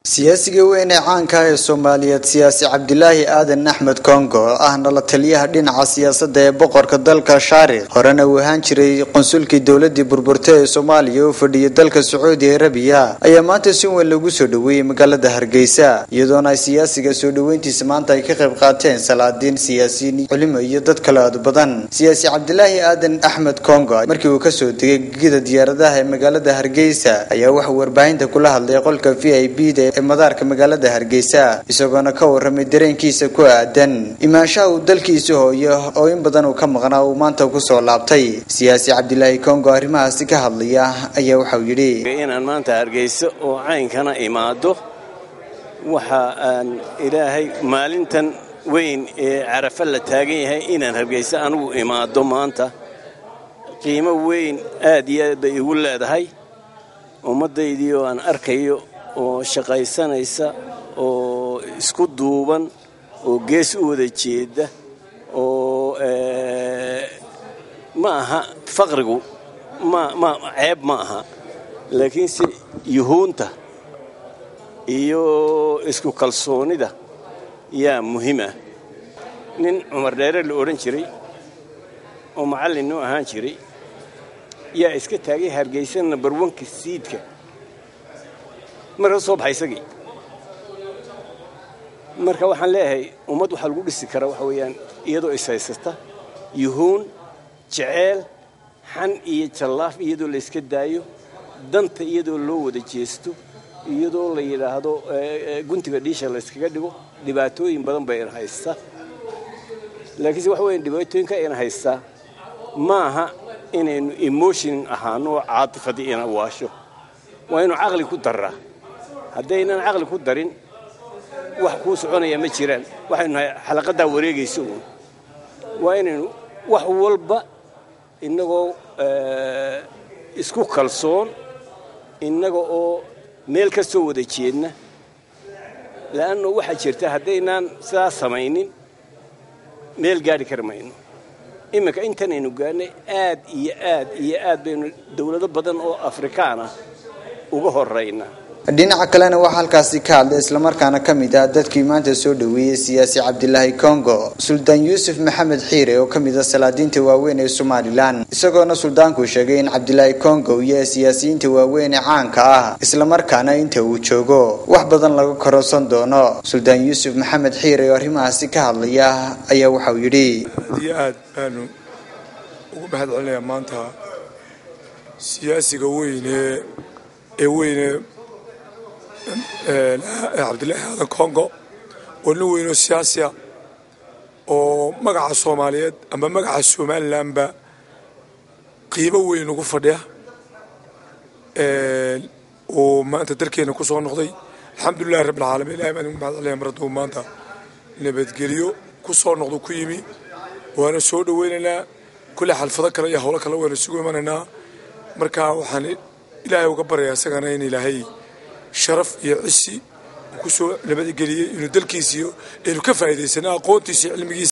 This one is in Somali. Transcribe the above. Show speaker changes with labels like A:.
A: siyaasiga weyn ee caanka ah ee Soomaaliyeed siyaasi Cabdilaahi Aadan Axmed Kongo ahna la taliyaha dhinaca siyaasadda ee boqorka dalka Shaariq horena uu ahaan jiray qonsulkii dawladda burburtay ee Soomaaliya oo fadhiyay dalka Sacuudi Arabiya ayaa maanta si weyn lagu soo dhaweeyay magaalada Hargeysa iyadoo ay siyaasiga soo dhaweyntiisa maanta ay ka qayb qaateen salaadiin siyaasiyiin culimo iyo dad kale oo badan siyaasi Cabdilaahi Aadan Axmed Kongo markii uu ka soo degay gida diyaaradaha ee magaalada Hargeysa ayaa wax warbaahinta kula hadlay qolka VIP madaarka magaalada Hargeysa isagoo ka warramay dareenkiisa ku aadan imaanshaha uu dalkiisa hooyo oo in badan uu ka maqnaa uu maanta ku soo laabtay siyaasi Cabdilaahi Kongo arrimahaas ka hadlaya ayaa waxa uu yiri
B: inaan maanta Hargeysa oo caynkana imaado waxa aan ilaahay maalintan weyn ee Carafa la taagan yahay inaan Hargeysa anigu imaado maanta qiimo weyn aad iyo aad bay igu leedahay ummadeydii oo aan arkayo oo shaqaysanaysa oo isku duuban oo gees u wada jeeda oo ma aha faqrigu ma ceeb ma aha laakiin si yuhuunta iyo isku kalsoonida yaa muhiim ah nin Umar Dheere la oran jiray oo macallin u ahaan jiray yaa iska taagay Hargeysa number 1 siidka marka soo baxaysagii marka waxaan leeyahay ummad waxa lagu dhisi karaa waxa weeyaan iyadoo isaysata yuhuun jecel xan iyo jalaaf iyadoo la iska daayo danta iyadoo loo wada jeesto iyadoo la yiraahdo guntiga dhiisha la iskaga dhigo dhibaatooyin badan bay haysta laakiin waxa weeyaan dhibaatooyinka ay haysta maaha inaynu emotion ahaano caatifadi ina waasho waa inuu aqli ku daraa haddaynan aqli ku darin wax ku soconaya ma jiraan waxaynu xalaqada wareegayso waa inaynu wax walba inagoo isku kalsoon inaga oo meel ka soo wada jeedna laana waxa jirta haddaynan sidaas samaynin meel gaari karmayno imika intanaynu gaarnay aad iyo aad baynu dawlado badan oo Afrikaan ah uga horeyna dhinaca kalena waxa halkaas ka hadlay isla markaana kamid ah dadkii maanta soo dhaweeyay siyaasi Cabdilaahi Kongo Sultan Yusuf Maxamed Xiire oo kamid ah salaadiinta waaweyn ee Soomaaliland isagoona sultaanku sheegay in Cabdilaahi Kongo iyo siyaasiyiinta waaweyn ee caanka ah isla markaana inta uu joogo wax badan laga kororsan doono Sultan Yusuf Maxamed Xiire oo arrimahaas ka hadlaya ayaa waxa uu yiri
C: aad baanu ugu mahadcelinayaa maanta siyaasiga weyn ee Cabdilaahi Aadan Kongo oo nin weyn oo siyaasi ah oo magaca Soomaaliyeed ama magaca Somaliland ba qiimo weyn ugu fadhiya oo maanta dalkeena ku soo noqday alxamdulillah rabbil caalamiin ilaahay baan ugu mahadcelinayaa maradu maanta nabadgeliyo ku soo noqdo ku yimi waana soo dhaweynaynaa kulli xalfado kale iyo hawlo kale waana sugu imanaynaa marka waxaan ilaahay uga baryaa isagana in ilaahay sharaf iyo cisi ku soo nabadgeliyay inuu dalkiisa iyo inuu ka faa'iideysana aqoontiisa cilmigiisa